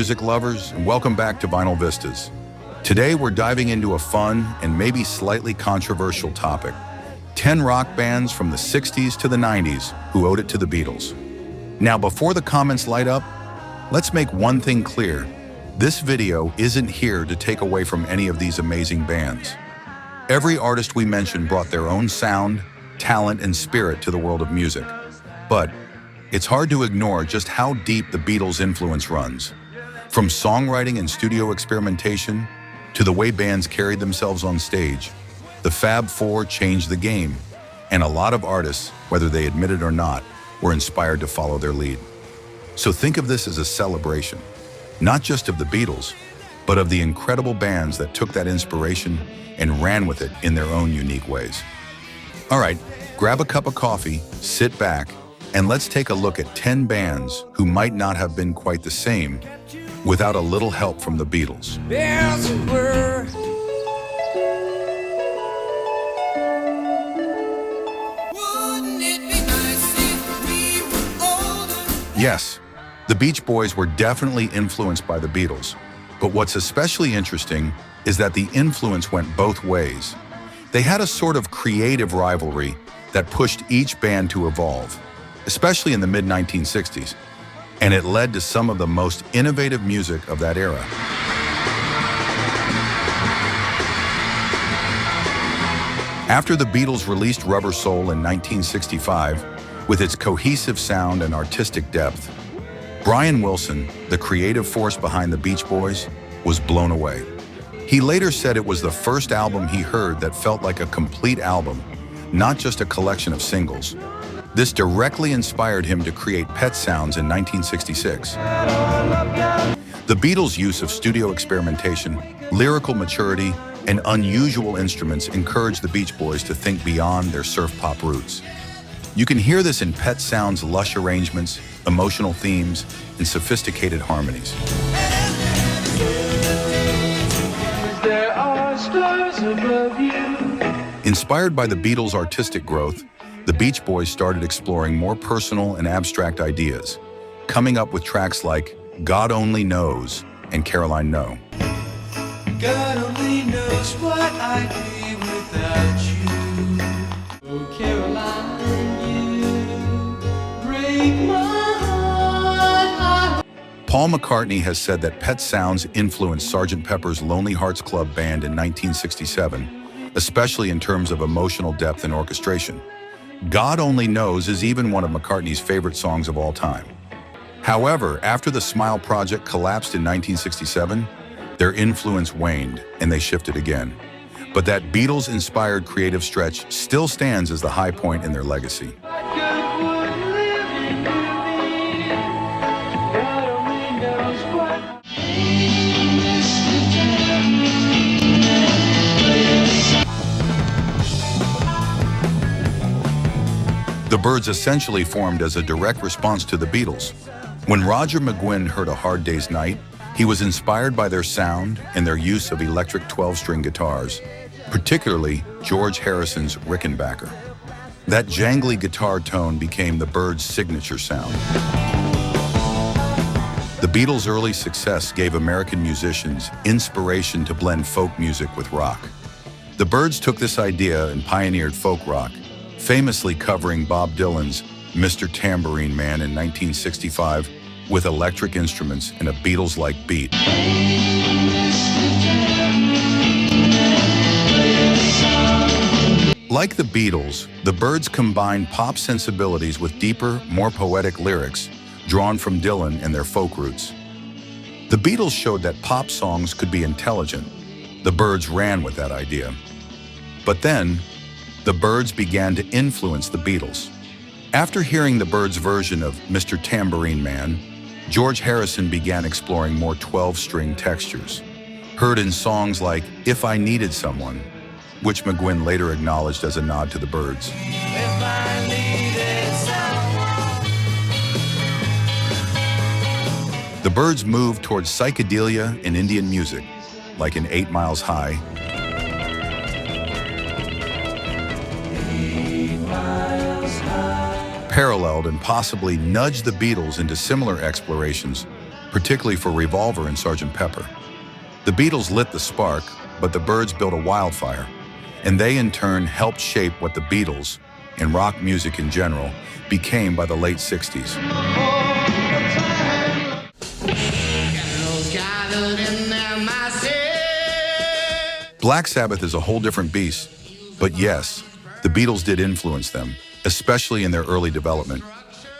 music lovers, and welcome back to Vinyl Vistas. Today we're diving into a fun and maybe slightly controversial topic. 10 rock bands from the 60s to the 90s who owed it to the Beatles. Now before the comments light up, let's make one thing clear. This video isn't here to take away from any of these amazing bands. Every artist we mentioned brought their own sound, talent, and spirit to the world of music. But it's hard to ignore just how deep the Beatles' influence runs. From songwriting and studio experimentation to the way bands carried themselves on stage, the Fab Four changed the game, and a lot of artists, whether they admit it or not, were inspired to follow their lead. So think of this as a celebration, not just of the Beatles, but of the incredible bands that took that inspiration and ran with it in their own unique ways. All right, grab a cup of coffee, sit back, and let's take a look at 10 bands who might not have been quite the same without a little help from the Beatles. Yes, the Beach Boys were definitely influenced by the Beatles, but what's especially interesting is that the influence went both ways. They had a sort of creative rivalry that pushed each band to evolve, especially in the mid-1960s, and it led to some of the most innovative music of that era. After the Beatles released Rubber Soul in 1965, with its cohesive sound and artistic depth, Brian Wilson, the creative force behind the Beach Boys, was blown away. He later said it was the first album he heard that felt like a complete album, not just a collection of singles. This directly inspired him to create Pet Sounds in 1966. The Beatles' use of studio experimentation, lyrical maturity, and unusual instruments encouraged the Beach Boys to think beyond their surf pop roots. You can hear this in Pet Sounds' lush arrangements, emotional themes, and sophisticated harmonies. There are stars above you. Inspired by the Beatles' artistic growth, the Beach Boys started exploring more personal and abstract ideas, coming up with tracks like God Only Knows and Caroline No. God only knows what I'd be without you. Oh, Caroline, you break my heart. Paul McCartney has said that Pet Sounds influenced Sgt. Pepper's Lonely Hearts Club Band in 1967, especially in terms of emotional depth and orchestration. God Only Knows is even one of McCartney's favorite songs of all time. However, after the Smile Project collapsed in 1967, their influence waned and they shifted again. But that Beatles-inspired creative stretch still stands as the high point in their legacy. The Byrds essentially formed as a direct response to the Beatles. When Roger McGuinn heard A Hard Day's Night, he was inspired by their sound and their use of electric 12-string guitars, particularly George Harrison's Rickenbacker. That jangly guitar tone became the Byrds' signature sound. The Beatles' early success gave American musicians inspiration to blend folk music with rock. The Byrds took this idea and pioneered folk rock, famously covering Bob Dylan's Mr. Tambourine Man in 1965 with electric instruments and a Beatles-like beat. Like the Beatles, the Byrds combined pop sensibilities with deeper, more poetic lyrics drawn from Dylan and their folk roots. The Beatles showed that pop songs could be intelligent. The Byrds ran with that idea. But then, the Byrds began to influence the Beatles. After hearing the Byrds' version of Mr. Tambourine Man, George Harrison began exploring more 12-string textures, heard in songs like If I Needed Someone, which McGuinn later acknowledged as a nod to the Byrds. If I needed someone. The Byrds moved towards psychedelia and Indian music, like in 8 Miles High, paralleled and possibly nudged the Beatles into similar explorations particularly for Revolver and Sgt. Pepper. The Beatles lit the spark, but the Byrds built a wildfire, and they in turn helped shape what the Beatles, and rock music in general, became by the late 60s. Black Sabbath is a whole different beast, but yes, the Beatles did influence them, especially in their early development.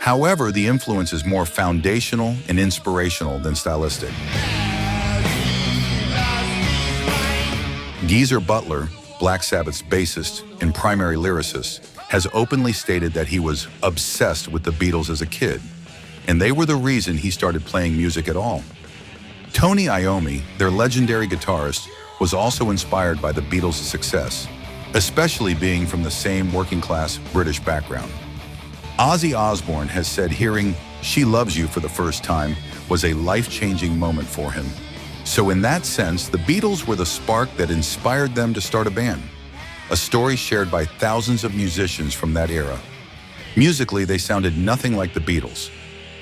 However, the influence is more foundational and inspirational than stylistic. Geezer Butler, Black Sabbath's bassist and primary lyricist, has openly stated that he was obsessed with the Beatles as a kid, and they were the reason he started playing music at all. Tony Iommi, their legendary guitarist, was also inspired by the Beatles' success, especially being from the same working-class British background. Ozzy Osbourne has said hearing "She Loves You" for the first time was a life-changing moment for him. So in that sense, the Beatles were the spark that inspired them to start a band, a story shared by thousands of musicians from that era. Musically, they sounded nothing like the Beatles.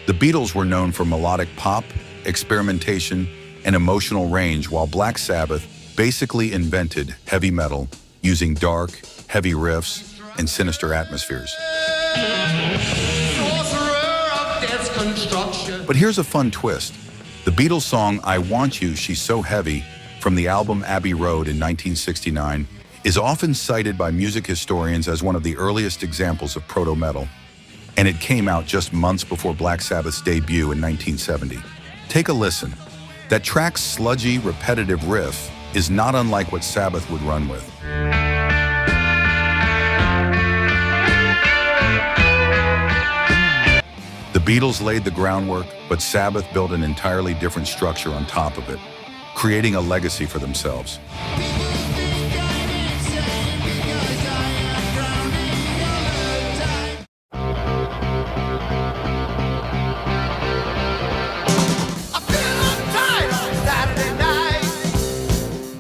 The Beatles were known for melodic pop, experimentation, and emotional range, while Black Sabbath basically invented heavy metal using dark, heavy riffs and sinister atmospheres. But here's a fun twist. The Beatles song "I Want You, She's So Heavy" from the album Abbey Road in 1969 is often cited by music historians as one of the earliest examples of proto-metal, and it came out just months before Black Sabbath's debut in 1970. Take a listen. That track's sludgy, repetitive riff is not unlike what Sabbath would run with. The Beatles laid the groundwork, but Sabbath built an entirely different structure on top of it, creating a legacy for themselves.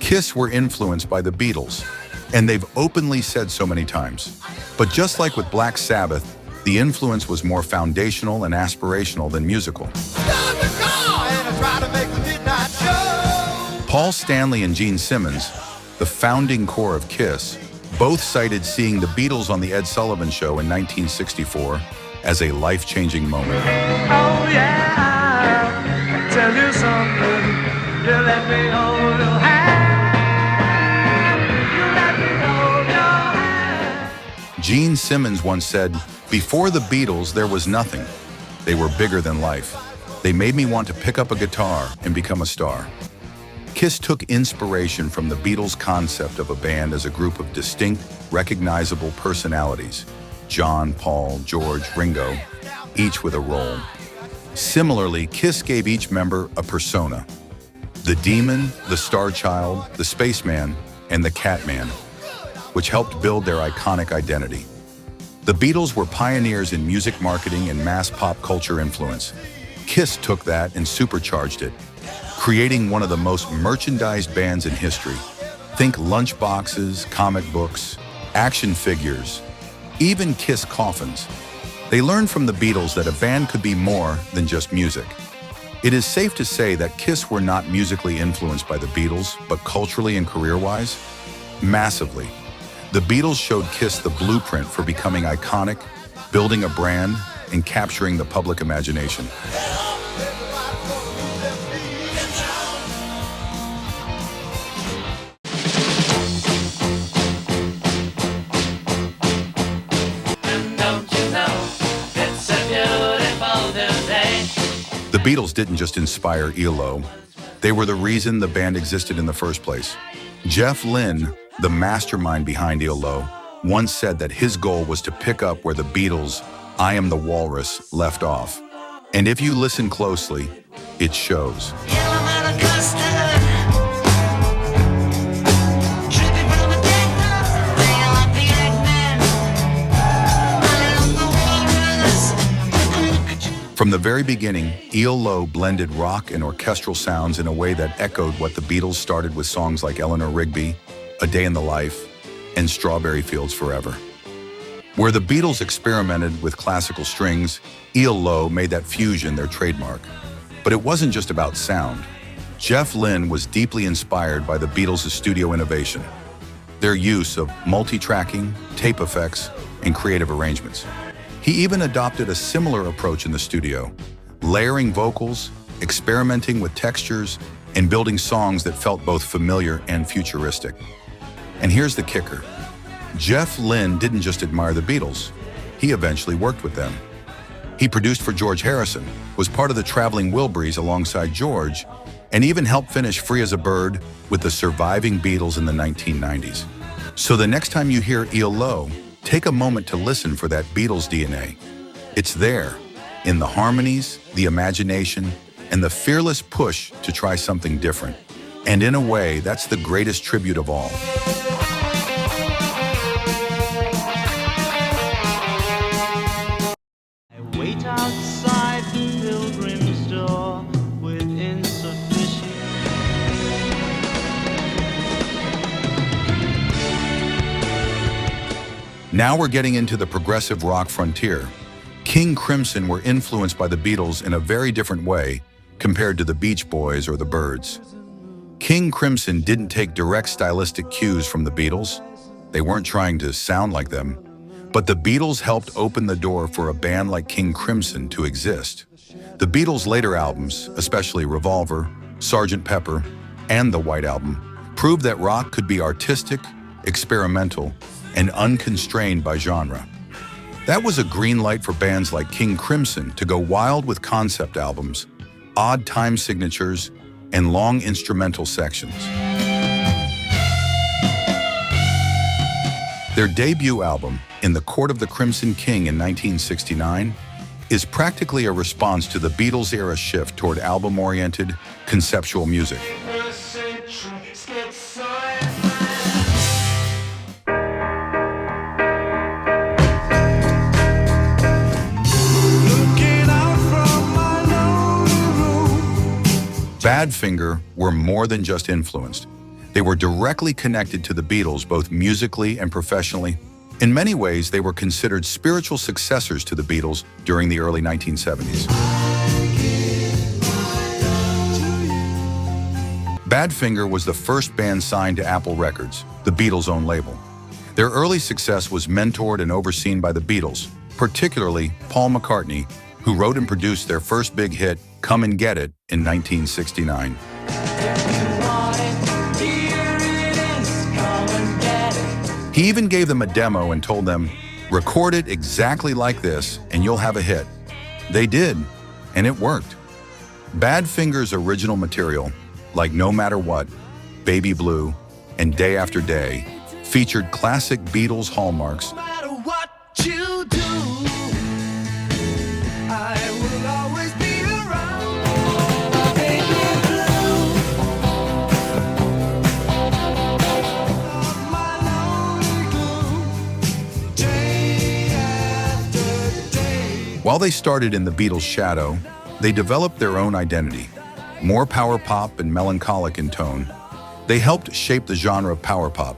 Kiss were influenced by the Beatles, and they've openly said so many times. But just like with Black Sabbath, the influence was more foundational and aspirational than musical. Paul Stanley and Gene Simmons, the founding core of Kiss, both cited seeing the Beatles on The Ed Sullivan Show in 1964 as a life-changing moment. Oh yeah, I'll tell you something. You let me hold your hand. You let me hold your hand. Gene Simmons once said, "Before the Beatles, there was nothing. They were bigger than life. They made me want to pick up a guitar and become a star." Kiss took inspiration from the Beatles' concept of a band as a group of distinct, recognizable personalities: John, Paul, George, Ringo, each with a role. Similarly, Kiss gave each member a persona: the Demon, the Star Child, the Spaceman, and the Catman, which helped build their iconic identity. The Beatles were pioneers in music marketing and mass pop culture influence. Kiss took that and supercharged it, creating one of the most merchandised bands in history. Think lunchboxes, comic books, action figures, even Kiss coffins. They learned from the Beatles that a band could be more than just music. It is safe to say that Kiss were not musically influenced by the Beatles, but culturally and career-wise, massively. The Beatles showed Kiss the blueprint for becoming iconic, building a brand, and capturing the public imagination. The Beatles didn't just inspire ELO, they were the reason the band existed in the first place. Jeff Lynne, the mastermind behind ELO, once said that his goal was to pick up where the Beatles' "I Am the Walrus" left off. And if you listen closely, it shows. From the very beginning, ELO blended rock and orchestral sounds in a way that echoed what the Beatles started with songs like Eleanor Rigby, A Day in the Life, and Strawberry Fields Forever. Where the Beatles experimented with classical strings, ELO made that fusion their trademark. But it wasn't just about sound. Jeff Lynne was deeply inspired by the Beatles' studio innovation, their use of multi-tracking, tape effects, and creative arrangements. He even adopted a similar approach in the studio, layering vocals, experimenting with textures, and building songs that felt both familiar and futuristic. And here's the kicker. Jeff Lynne didn't just admire the Beatles. He eventually worked with them. He produced for George Harrison, was part of the Traveling Wilburys alongside George, and even helped finish Free as a Bird with the surviving Beatles in the 1990s. So the next time you hear ELO, take a moment to listen for that Beatles DNA. It's there, in the harmonies, the imagination, and the fearless push to try something different. And in a way, that's the greatest tribute of all. I wait outside the pilgrim's door with insufficient. Now we're getting into the progressive rock frontier. King Crimson were influenced by the Beatles in a very different way compared to the Beach Boys or the Byrds. King Crimson didn't take direct stylistic cues from the Beatles. They weren't trying to sound like them. But the Beatles helped open the door for a band like King Crimson to exist. The Beatles' later albums, especially Revolver, Sgt. Pepper, and the White Album, proved that rock could be artistic, experimental, and unconstrained by genre. That was a green light for bands like King Crimson to go wild with concept albums, odd time signatures, and long instrumental sections. Their debut album, In the Court of the Crimson King in 1969, is practically a response to the Beatles-era shift toward album-oriented, conceptual music. Badfinger were more than just influenced. They were directly connected to the Beatles both musically and professionally. In many ways, they were considered spiritual successors to the Beatles during the early 1970s. Badfinger was the first band signed to Apple Records, the Beatles' own label. Their early success was mentored and overseen by the Beatles, particularly Paul McCartney, who wrote and produced their first big hit, Come and Get It, in 1969. He even gave them a demo and told them, record it exactly like this and you'll have a hit. They did, and it worked. Badfinger's original material, like No Matter What, Baby Blue, and Day After Day, featured classic Beatles hallmarks. No matter what you do, I will always be around. Baby blue, my lonely glue, day after day. While they started in the Beatles' shadow, they developed their own identity. More power pop and melancholic in tone, they helped shape the genre of power pop,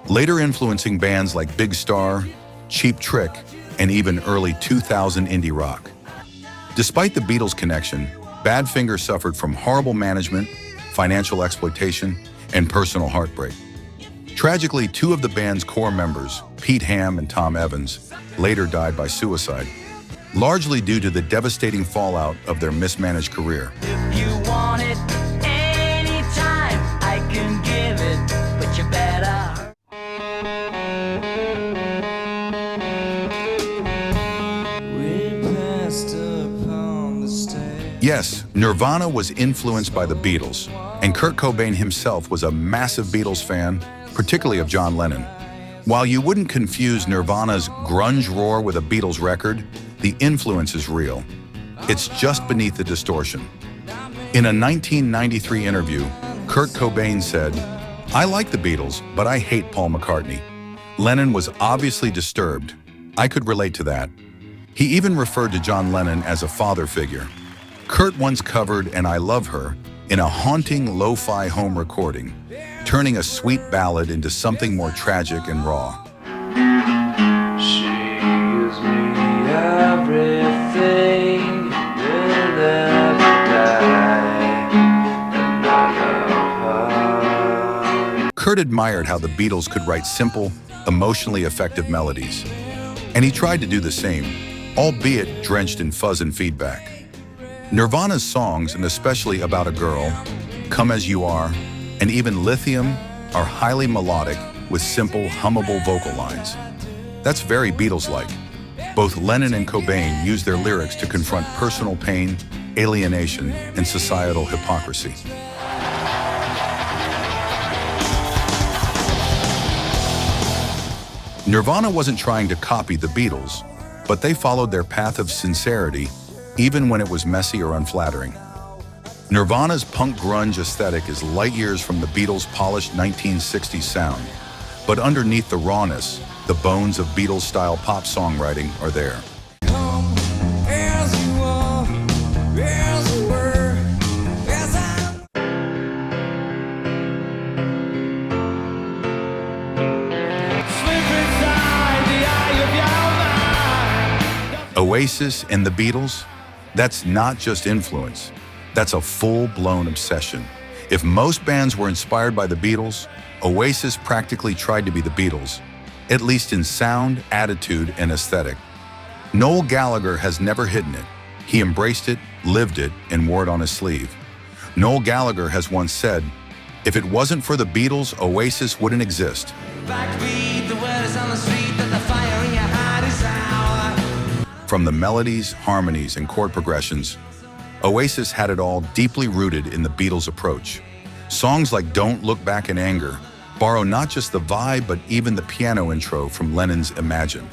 later influencing bands like Big Star, Cheap Trick, and even early 2000 indie rock. Despite the Beatles' connection, Badfinger suffered from horrible management, financial exploitation, and personal heartbreak. Tragically, two of the band's core members, Pete Ham and Tom Evans, later died by suicide, largely due to the devastating fallout of their mismanaged career. If you want it anytime, I can give it, but you better. We passed upon the stairs. Yes, Nirvana was influenced by the Beatles, and Kurt Cobain himself was a massive Beatles fan, particularly of John Lennon. While you wouldn't confuse Nirvana's grunge roar with a Beatles record, the influence is real. It's just beneath the distortion. In a 1993 interview, Kurt Cobain said, "I like the Beatles, but I hate Paul McCartney." Lennon was obviously disturbed. I could relate to that. He even referred to John Lennon as a father figure. Kurt once covered And I Love Her in a haunting lo-fi home recording, turning a sweet ballad into something more tragic and raw. She gives me everything, will ever die. Kurt admired how the Beatles could write simple, emotionally effective melodies. And he tried to do the same, albeit drenched in fuzz and feedback. Nirvana's songs, and especially About a Girl, Come As You Are, and even Lithium, are highly melodic with simple, hummable vocal lines. That's very Beatles-like. Both Lennon and Cobain used their lyrics to confront personal pain, alienation, and societal hypocrisy. Nirvana wasn't trying to copy the Beatles, but they followed their path of sincerity, even when it was messy or unflattering. Nirvana's punk grunge aesthetic is light years from the Beatles' polished 1960s sound, but underneath the rawness, the bones of Beatles-style pop songwriting are there. Oasis and the Beatles, that's not just influence, that's a full-blown obsession. If most bands were inspired by the Beatles, Oasis practically tried to be the Beatles, at least in sound, attitude, and aesthetic. Noel Gallagher has never hidden it. He embraced it, lived it, and wore it on his sleeve. Noel Gallagher has once said, "If it wasn't for the Beatles, Oasis wouldn't exist." From the melodies, harmonies, and chord progressions, Oasis had it all deeply rooted in the Beatles' approach. Songs like Don't Look Back in Anger borrow not just the vibe, but even the piano intro from Lennon's Imagine.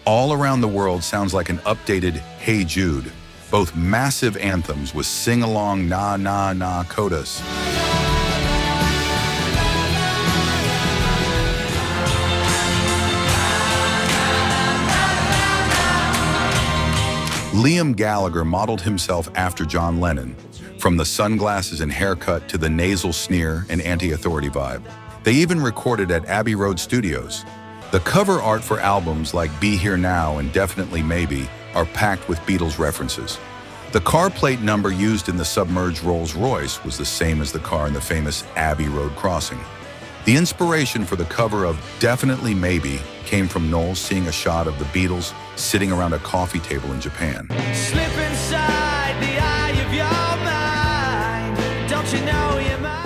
All Around the World sounds like an updated Hey Jude, both massive anthems with sing-along na-na-na codas. Liam Gallagher modeled himself after John Lennon, from the sunglasses and haircut to the nasal sneer and anti-authority vibe. They even recorded at Abbey Road Studios. The cover art for albums like Be Here Now and Definitely Maybe are packed with Beatles references. The car plate number used in the submerged Rolls-Royce was the same as the car in the famous Abbey Road crossing. The inspiration for the cover of Definitely Maybe came from Noel seeing a shot of the Beatles sitting around a coffee table in Japan. Slip inside the eye of your mind. Don't you know you might?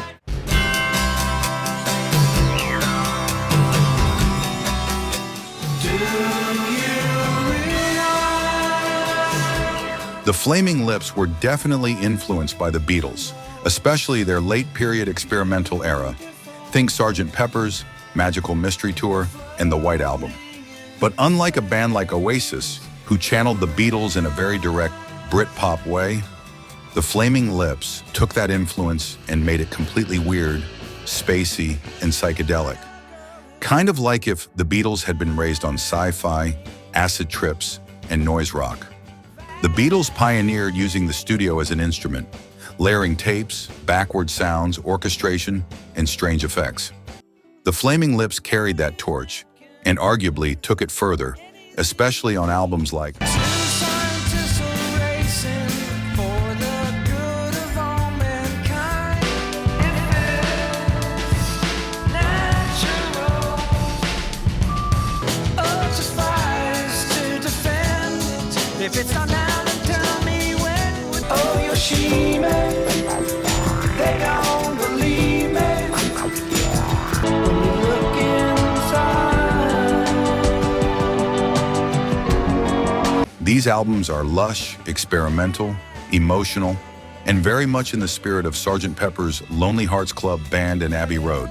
The Flaming Lips were definitely influenced by the Beatles, especially their late-period experimental era. Think Sgt. Pepper's, Magical Mystery Tour, and the White Album. But unlike a band like Oasis, who channeled the Beatles in a very direct Britpop way, the Flaming Lips took that influence and made it completely weird, spacey, and psychedelic. Kind of like if the Beatles had been raised on sci-fi, acid trips, and noise rock. The Beatles pioneered using the studio as an instrument, layering tapes, backward sounds, orchestration, and strange effects. The Flaming Lips carried that torch, and arguably took it further, especially on albums like If it's not now, then tell me when. Oh, you're she-man. They don't believe me. When you look inside. These albums are lush, experimental, emotional, and very much in the spirit of Sgt. Pepper's Lonely Hearts Club Band and Abbey Road.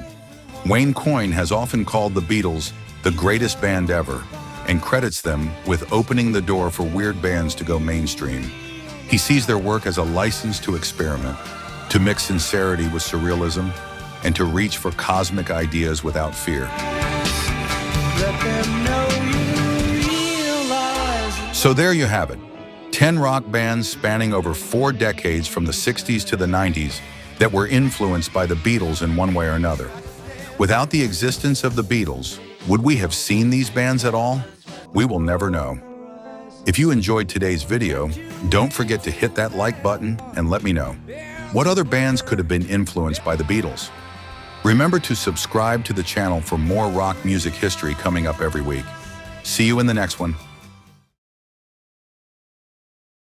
Wayne Coyne has often called the Beatles the greatest band ever, and credits them with opening the door for weird bands to go mainstream. He sees their work as a license to experiment, to mix sincerity with surrealism, and to reach for cosmic ideas without fear. Let them know you realize. So there you have it. 10 rock bands spanning over 4 decades from the 60s to the 90s that were influenced by the Beatles in one way or another. Without the existence of the Beatles, Would we have seen these bands at all? We will never know. If you enjoyed today's video, don't forget to hit that like button and let me know. What other bands could have been influenced by the Beatles? Remember to subscribe to the channel for more rock music history coming up every week. See you in the next one.